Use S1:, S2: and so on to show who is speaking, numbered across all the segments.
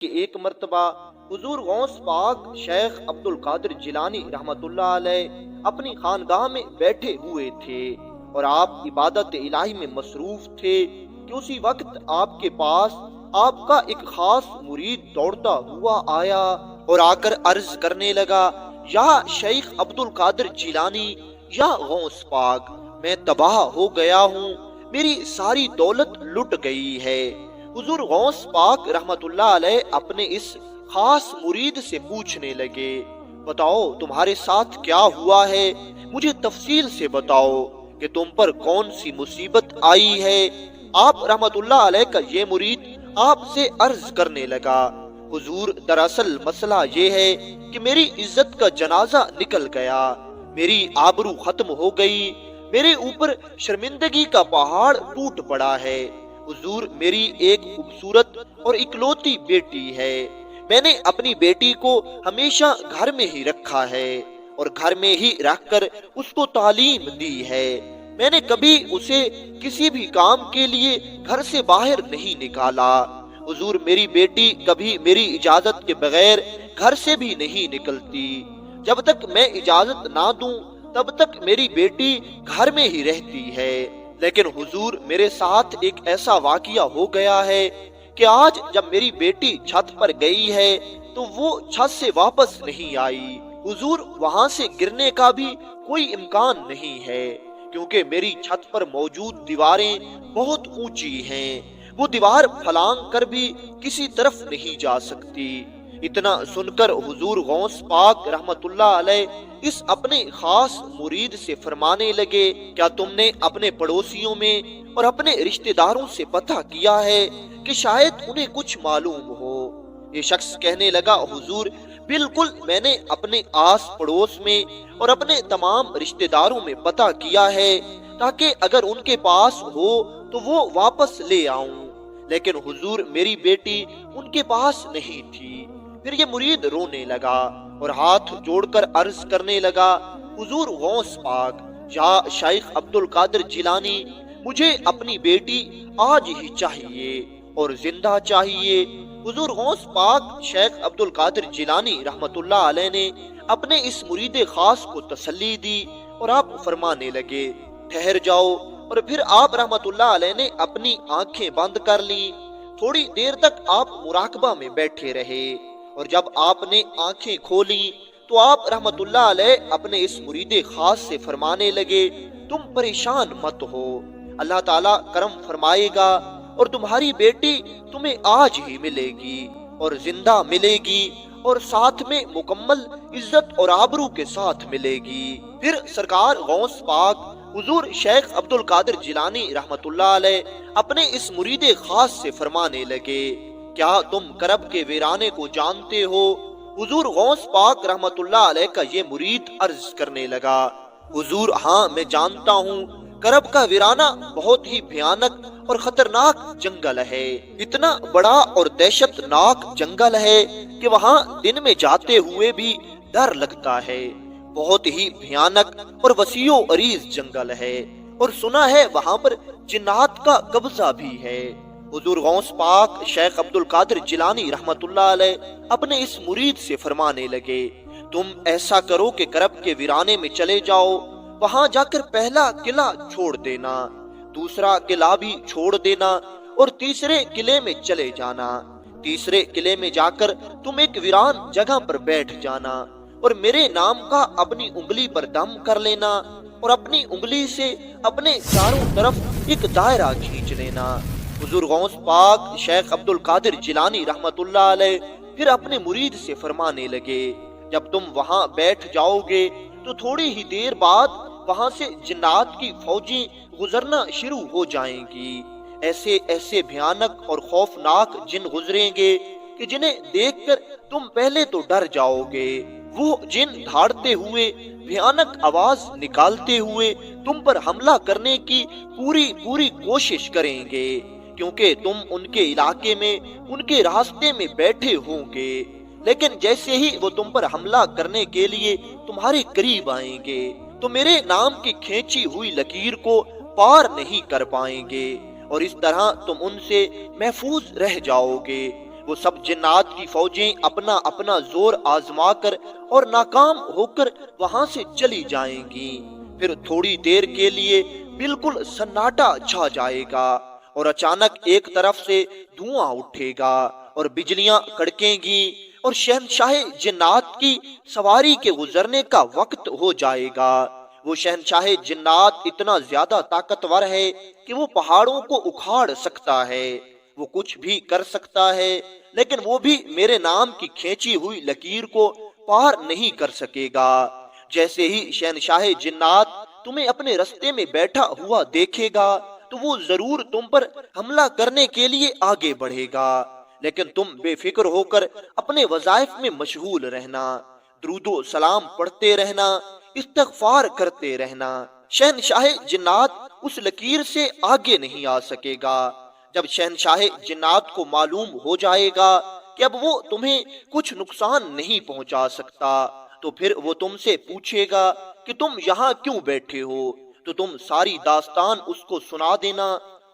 S1: کہ ایک مرتبہ حضور غوث پاک شیخ عبد القادر جیلانی رحمت اللہ علیہ اپنی خانگاہ میں بیٹھے ہوئے تھے اور آپ عبادت الہی میں مصروف تھے کہ اسی وقت آپ کے پاس آپ کا ایک خاص مرید دوڑتا ہوا آیا اور آ کر عرض کرنے لگا، یا شیخ عبد القادر جیلانی، یا غوث پاک، میں تباہ ہو گیا ہوں، میری ساری دولت لٹ گئی ہے۔ حضور غوث پاک رحمت اللہ علیہ اپنے اس خاص مرید سے پوچھنے لگے، بتاؤ تمہارے ساتھ کیا ہوا ہے، مجھے تفصیل سے بتاؤ کہ تم پر کون سی مصیبت آئی ہے۔ آپ رحمت اللہ علیہ کا یہ مرید آپ سے عرض کرنے لگا، حضور دراصل مسئلہ یہ ہے کہ میری عزت کا جنازہ نکل گیا، میری آبرو ختم ہو گئی، میرے اوپر شرمندگی کا پہاڑ ٹوٹ پڑا ہے۔ حضور میری ایک خوبصورت اور اکلوتی بیٹی ہے، میں نے اپنی بیٹی کو ہمیشہ گھر میں ہی رکھا ہے اور گھر میں ہی رکھ کر اس کو تعلیم دی ہے، میں نے کبھی اسے کسی بھی کام کے لیے گھر سے باہر نہیں نکالا۔ حضور میری بیٹی کبھی میری اجازت کے بغیر گھر سے بھی نہیں نکلتی، جب تک میں اجازت نہ دوں تب تک میری بیٹی گھر میں ہی رہتی ہے۔ لیکن حضور میرے ساتھ ایک ایسا واقعہ ہو گیا ہے کہ آج جب میری بیٹی چھت پر گئی ہے تو وہ چھت سے واپس نہیں آئی۔ حضور وہاں سے گرنے کا بھی کوئی امکان نہیں ہے، کیونکہ میری چھت پر موجود دیواریں بہت اونچی ہیں، وہ دیوار پھلانگ کر بھی کسی طرف نہیں جا سکتی۔ اتنا سن کر حضور غوث پاک رحمت اللہ علیہ اس اپنے خاص مرید سے فرمانے لگے، کیا تم نے اپنے پڑوسیوں میں اور اپنے رشتہ داروں سے پتہ کیا ہے کہ شاید انہیں کچھ معلوم ہو؟ یہ شخص کہنے لگا، حضور بالکل میں نے اپنے آس پڑوس میں اور اپنے تمام رشتہ داروں میں پتہ کیا ہے تاکہ اگر ان کے پاس ہو تو وہ واپس لے آؤں، لیکن حضور میری بیٹی ان کے پاس نہیں تھی۔ پھر یہ مرید رونے لگا اور ہاتھ جوڑ کر عرض کرنے لگا، حضور غوث پاک، یا شیخ عبد القادر جیلانی، مجھے اپنی بیٹی آج ہی چاہیے اور زندہ چاہیے۔ حضور غوث پاک شیخ عبد القادر جیلانی رحمت اللہ علیہ نے اپنے اس مرید خاص کو تسلی دی اور آپ فرمانے لگے، ٹھہر جاؤ، اور پھر آپ رحمت اللہ علیہ نے اپنی آنکھیں بند کر لیں۔ تھوڑی دیر تک آپ مراقبہ میں بیٹھے رہے اور جب آپ نے آنکھیں کھولی تو آپ رحمت اللہ علیہ اپنے اس مرید خاص سے فرمانے لگے، تم پریشان مت ہو، اللہ تعالیٰ کرم فرمائے گا اور تمہاری بیٹی تمہیں آج ہی ملے گی اور زندہ ملے گی اور ساتھ میں مکمل عزت اور آبرو کے ساتھ ملے گی۔ پھر سرکار غوث پاک حضور شیخ عبد القادر جیلانی رحمت اللہ علیہ اپنے اس مرید خاص سے فرمانے لگے، کیا تم کرب کے ویرانے کو جانتے ہو؟ حضور غوث پاک رحمت اللہ علیہ کا یہ مرید عرض کرنے لگا، حضور ہاں میں جانتا ہوں، کرب کا ویرانہ بہت ہی بھیانک اور خطرناک جنگل ہے، اتنا بڑا اور دہشت ناک جنگل ہے کہ وہاں دن میں جاتے ہوئے بھی ڈر لگتا ہے، بہت ہی بھیانک اور وسیع و عریض جنگل ہے، اور سنا ہے وہاں پر جنات کا قبضہ بھی ہے۔ حضور غوث پاک شیخ عبد القادر جیلانی رحمت اللہ علیہ اپنے اس مرید سے فرمانے لگے، تم ایسا کرو کہ کرب کے ویرانے میں چلے جاؤ، وہاں جا کر پہلا قلعہ چھوڑ دینا، دوسرا قلعہ بھی چھوڑ دینا اور تیسرے قلعے میں چلے جانا۔ تیسرے قلعے میں جا کر تم ایک ویران جگہ پر بیٹھ جانا اور میرے نام کا اپنی انگلی پر دم کر لینا اور اپنی انگلی سے اپنے چاروں طرف ایک دائرہ کھینچ لینا۔ حضور غوث پاک شیخ عبد القادر جیلانی رحمت اللہ علیہ پھر اپنے مرید سے فرمانے لگے، جب تم وہاں بیٹھ جاؤ گے تو تھوڑی ہی دیر بعد وہاں سے جنات کی فوجیں گزرنا شروع ہو جائیں گی، ایسے ایسے بھیانک اور خوفناک جن گزریں گے کہ جنہیں دیکھ کر تم پہلے تو ڈر جاؤ گے، وہ جن دھاڑتے ہوئے بھیانک آواز نکالتے ہوئے تم پر حملہ کرنے کی پوری کوشش کریں گے، کیونکہ تم ان کے علاقے میں ان کے راستے میں بیٹھے ہوں گے، لیکن جیسے ہی وہ تم پر حملہ کرنے کے لیے تمہارے قریب آئیں گے تو میرے نام کی کھینچی ہوئی لکیر کو پار نہیں کر پائیں گے اور اس طرح تم ان سے محفوظ رہ جاؤ گے۔ وہ سب جنات کی فوجیں اپنا اپنا زور آزما کر اور ناکام ہو کر وہاں سے چلی جائیں گی۔ پھر تھوڑی دیر کے لیے بالکل سناٹا چھا جائے گا اور اچانک ایک طرف سے دھواں اٹھے گا اور بجلیاں کڑکیں گی اور شہنشاہ جنات کی سواری کے گزرنے کا وقت ہو جائے گا۔ وہ شہنشاہ جنات اتنا زیادہ طاقتور ہے کہ وہ پہاڑوں کو اکھاڑ سکتا ہے، وہ کچھ بھی کر سکتا ہے، لیکن وہ بھی میرے نام کی کھینچی ہوئی لکیر کو پار نہیں کر سکے گا۔ جیسے ہی شہنشاہ جنات تمہیں اپنے رستے میں بیٹھا ہوا دیکھے گا تو وہ ضرور تم پر حملہ کرنے کے لیے آگے بڑھے گا، لیکن تم بے فکر ہو کر اپنے وظائف میں مشغول رہنا، درود و سلام پڑھتے رہنا، استغفار کرتے رہنا۔ شہنشاہ جنات اس لکیر سے آگے نہیں آ سکے گا۔ جب شہنشاہ جنات کو معلوم ہو جائے گا کہ اب وہ تمہیں کچھ نقصان نہیں پہنچا سکتا تو پھر وہ تم سے پوچھے گا کہ تم یہاں کیوں بیٹھے ہو، تو تم ساری داستان اس کو سنا دینا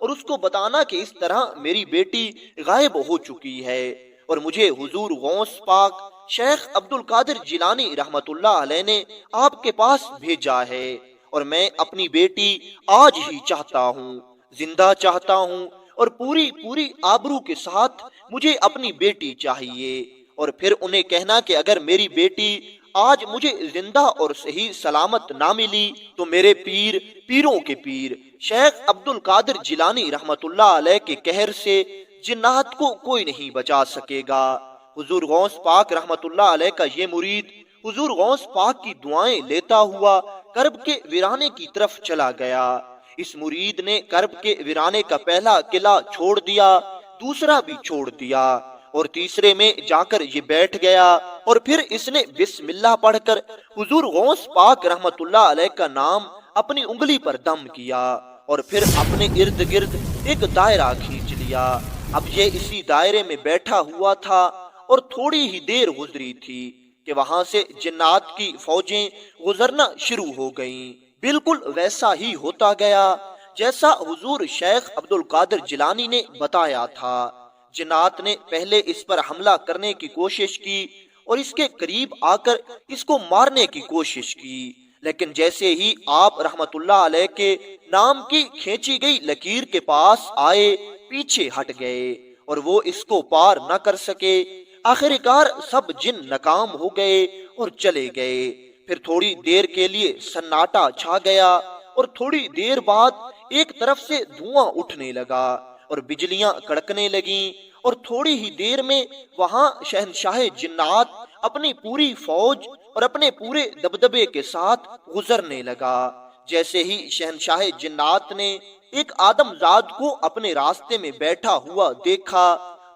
S1: اور اس کو بتانا کہ اس طرح میری بیٹی غائب ہو چکی ہے اور مجھے حضور غوث پاک شیخ عبد القادر جیلانی رحمت اللہ علیہ نے آپ کے پاس بھیجا ہے، اور میں اپنی بیٹی آج ہی چاہتا ہوں، زندہ چاہتا ہوں، اور پوری آبرو کے ساتھ مجھے اپنی بیٹی چاہیے۔ اور پھر انہیں کہنا کہ اگر میری بیٹی آج مجھے زندہ اور صحیح سلامت نہ ملی تو میرے پیروں کے پیر شیخ عبد القادر جیلانی رحمت اللہ علیہ کے قہر سے جنات کو کوئی نہیں بچا سکے گا۔ حضور غوث پاک رحمت اللہ علیہ کا یہ مرید حضور غوث پاک کی دعائیں لیتا ہوا کرب کے ویرانے کی طرف چلا گیا۔ اس مرید نے کرب کے ویرانے کا پہلا قلعہ چھوڑ دیا، دوسرا بھی چھوڑ دیا اور تیسرے میں جا کر یہ بیٹھ گیا، اور پھر اس نے بسم اللہ پڑھ کر حضور غوث پاک رحمت اللہ علیہ کا نام اپنی انگلی پر دم کیا اور پھر اپنے ارد گرد ایک دائرہ کھینچ لیا۔ اب یہ اسی دائرے میں بیٹھا ہوا تھا اور تھوڑی ہی دیر گزری تھی کہ وہاں سے جنات کی فوجیں گزرنا شروع ہو گئیں۔ بالکل ویسا ہی ہوتا گیا جیسا حضور شیخ عبد القادر جیلانی نے بتایا تھا۔ جنات نے پہلے اس پر حملہ کرنے کی کوشش کی اور اس کے قریب آ کر اس کو مارنے کی کوشش کی، لیکن جیسے ہی آپ رحمت اللہ علیہ کے نام کی کھینچی گئی لکیر کے پاس آئے پیچھے ہٹ گئے اور وہ اس کو پار نہ کر سکے۔ آخرکار سب جن ناکام ہو گئے اور چلے گئے۔ پھر تھوڑی دیر کے لیے سناٹا چھا گیا اور تھوڑی دیر بعد ایک طرف سے دھواں اٹھنے لگا اور بجلیاں کڑکنے لگیں، اور تھوڑی ہی دیر میں وہاں شہنشاہ جنات اپنی پوری فوج اور اپنے پورے دبدبے کے ساتھ گزرنے لگا۔ جیسے ہی شہنشاہ جنات نے ایک آدم زاد کو اپنے راستے میں بیٹھا ہوا دیکھا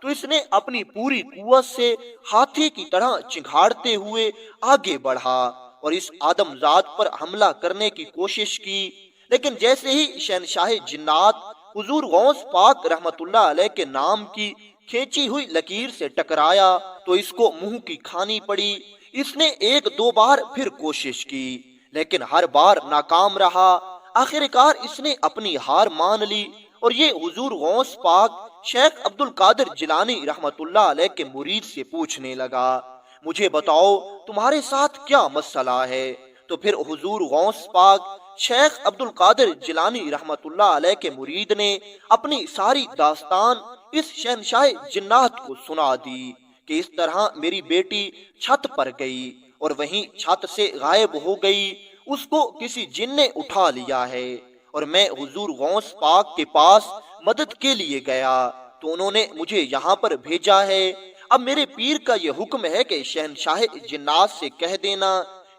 S1: تو اس نے اپنی پوری قوت سے ہاتھی کی طرح چنگھاڑتے ہوئے آگے بڑھا اور اس آدم زاد پر حملہ کرنے کی کوشش کی، لیکن جیسے ہی شہنشاہ جنات حضور غوث پاک رحمت اللہ علیہ کے نام کی کھینچی ہوئی لکیر سے ٹکرایا تو اس کو منہ کی کھانی پڑی۔ اس نے ایک دو بار پھر کوشش کی لیکن ہر بار ناکام رہا۔ آخرکار اس نے اپنی ہار مان لی اور یہ حضور غوث پاک شیخ عبد القادر جیلانی رحمت اللہ علیہ کے مرید سے پوچھنے لگا، مجھے بتاؤ تمہارے ساتھ کیا مسئلہ ہے؟ تو پھر حضور غوث پاک شیخ عبد القادر جیلانی رحمت اللہ علیہ کے مرید نے اپنی ساری داستان اس شہنشاہ جنات کو سنا دی کہ اس طرح میری بیٹی چھت پر گئی اور وہیں چھت سے غائب ہو گئی، اس کو کسی جن نے اٹھا لیا ہے، اور میں حضور غوث پاک کے پاس مدد کے لیے گیا تو انہوں نے مجھے یہاں پر بھیجا ہے۔ اب میرے پیر کا یہ حکم ہے کہ شہنشاہ جنات سے کہہ دینا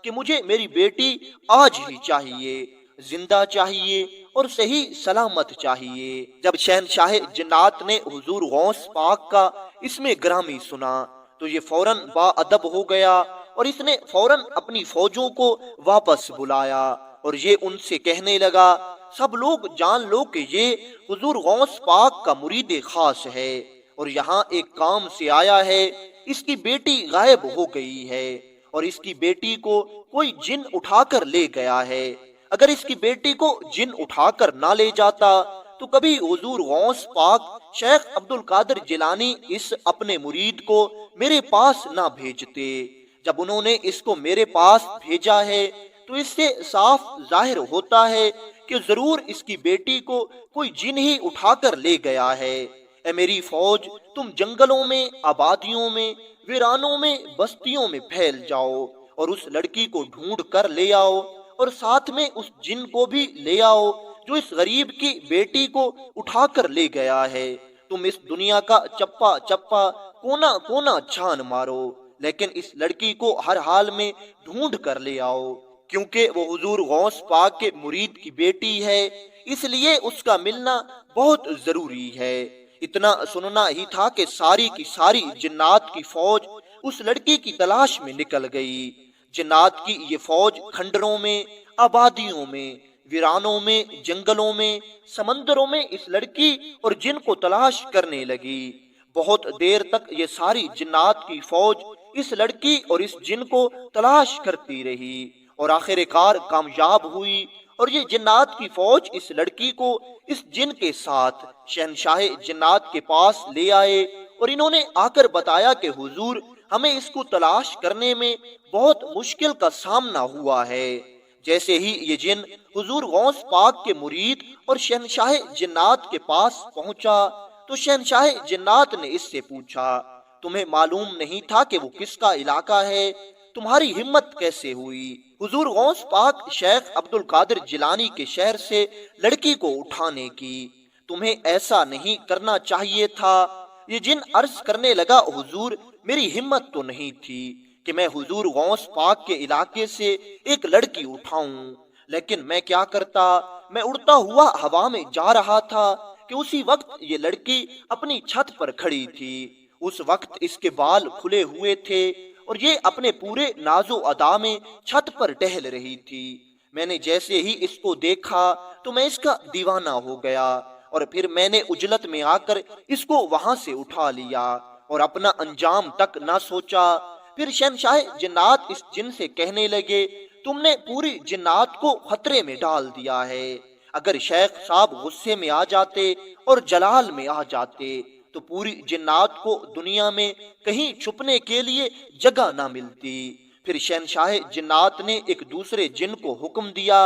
S1: کہ مجھے میری بیٹی آج ہی چاہیے، زندہ چاہیے اور صحیح سلامت چاہیے۔ جب شہنشاہ جنات نے حضور غوث پاک کا اس میں گرامی سنا تو یہ فوراً با ادب ہو گیا اور اس نے فوراً اپنی فوجوں کو واپس بلایا اور یہ ان سے کہنے لگا، سب لوگ جان لو کہ یہ حضور غوث پاک کا مرید خاص ہے اور یہاں ایک کام سے آیا ہے۔ اس کی بیٹی غائب ہو گئی ہے اور اس کی بیٹی کو کوئی جن اٹھا کر لے گیا ہے۔ اگر اس کی بیٹی کو جن اٹھا کر نہ لے جاتا تو کبھی حضور غوث پاک شیخ عبد القادر جیلانی اس اپنے مرید کو میرے پاس نہ بھیجتے۔ جب انہوں نے اس کو میرے پاس بھیجا ہے تو اس سے صاف ظاہر ہوتا ہے کہ ضرور اس کی بیٹی کو کوئی جن ہی اٹھا کر لے گیا ہے۔ اے میری فوج، تم جنگلوں میں، آبادیوں میں، ویرانوں میں، بستیوں میں پھیل جاؤ اور اس لڑکی کو ڈھونڈ کر لے آؤ، اور ساتھ میں اس جن کو بھی لے آؤ جو اس غریب کی بیٹی کو اٹھا کر لے گیا ہے۔ تم اس دنیا کا چپا چپا، کونا کونا چھان مارو، لیکن اس لڑکی کو ہر حال میں ڈھونڈ کر لے آؤ، کیونکہ وہ حضور غوث پاک کے مرید کی بیٹی ہے، اس لیے اس کا ملنا بہت ضروری ہے۔ اتنا سننا ہی تھا کہ ساری کی ساری جنات کی فوج اس لڑکی کی تلاش میں نکل گئی۔ جنات کی یہ فوج کھنڈروں میں، آبادیوں میں، ویرانوں میں، جنگلوں میں، سمندروں میں اس لڑکی اور جن کو تلاش کرنے لگی۔ بہت دیر تک یہ ساری جنات کی فوج اس لڑکی اور اس جن کو تلاش کرتی رہی اور آخر کار کامیاب ہوئی، اور یہ جنات کی فوج اس لڑکی کو اس جن کے ساتھ شہنشاہ جنات کے پاس لے آئے، اور انہوں نے آ کر بتایا کہ حضور، ہمیں اس کو تلاش کرنے میں بہت مشکل کا سامنا ہوا ہے۔ جیسے ہی یہ جن حضور غوث پاک کے مرید اور شہنشاہ جنات کے پاس پہنچا تو شہنشاہ جنات نے اس سے پوچھا، تمہیں معلوم نہیں تھا کہ وہ کس کا علاقہ ہے؟ تمہاری ہمت کیسے ہوئی حضور غوث پاک شیخ عبد القادر جیلانی کے شہر سے لڑکی کو اٹھانے کی؟ تمہیں ایسا نہیں کرنا چاہیے تھا۔ یہ جن عرض کرنے لگا، حضور، میری ہمت تو نہیں تھی کہ میں حضور غوث پاک کے علاقے سے ایک لڑکی اٹھاؤں، لیکن میں کیا کرتا، میں اڑتا ہوا ہوا میں جا رہا تھا کہ اسی وقت یہ لڑکی اپنی چھت پر کھڑی تھی۔ اس وقت اس کے بال کھلے ہوئے تھے اور یہ اپنے پورے ناز و ادا میں چھت پر ٹہل رہی تھی۔ میں نے جیسے ہی اس کو دیکھا تو میں اس کا دیوانہ ہو گیا، اور پھر میں نے عجلت میں آ کر اس کو وہاں سے اٹھا لیا اور اپنا انجام تک نہ سوچا۔ پھر شہنشاہ جنات اس جن سے کہنے لگے، تم نے پوری جنات کو خطرے میں ڈال دیا ہے۔ اگر شیخ صاحب غصے میں آ جاتے اور جلال میں آ جاتے تو پوری جنات کو دنیا میں کہیں چھپنے کے لیے جگہ نہ ملتی۔ پھر شہنشاہ جنات نے ایک دوسرے جن کو حکم دیا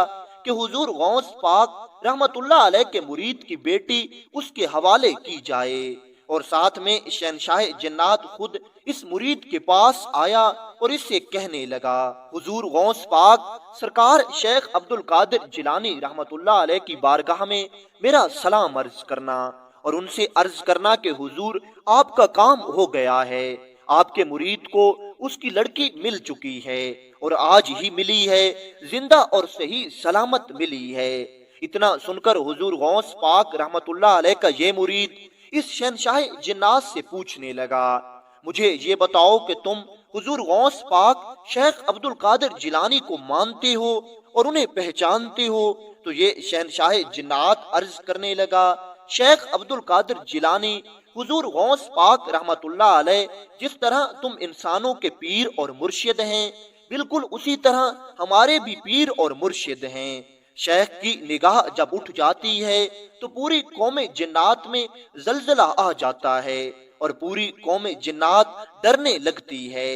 S1: کہ حضور غوث پاک رحمت اللہ علیہ کے مرید کی بیٹی اس کے حوالے کی جائے، اور ساتھ میں شہنشاہ جنات خود اس مرید کے پاس آیا اور اس سے کہنے لگا، حضور غوث پاک سرکار شیخ عبد القادر جیلانی رحمت اللہ علیہ کی بارگاہ میں میرا سلام عرض کرنا، اور ان سے عرض کرنا کہ حضور، آپ کا کام ہو گیا ہے، آپ کے مرید کو اس کی لڑکی مل چکی ہے، اور آج ہی ملی ہے، زندہ اور صحیح سلامت ملی ہے۔ اتنا سن کر حضور غوث پاک رحمت اللہ علیہ کا یہ مرید اس شہنشاہ جنات سے پوچھنے لگا، مجھے یہ بتاؤ کہ تم حضور غوث پاک شیخ عبد القادر جیلانی کو مانتے ہو اور انہیں پہچانتے ہو؟ تو یہ شہنشاہ جنات عرض کرنے لگا، شیخ عبد القادر جیلانی حضور غوث پاک رحمت اللہ علیہ جس طرح تم انسانوں کے پیر اور مرشد ہیں، بالکل اسی طرح ہمارے بھی پیر اور مرشد ہیں۔ شیخ کی نگاہ جب اٹھ جاتی ہے تو پوری قوم جنات میں زلزلہ آ جاتا ہے اور پوری قوم جنات ڈرنے لگتی ہے۔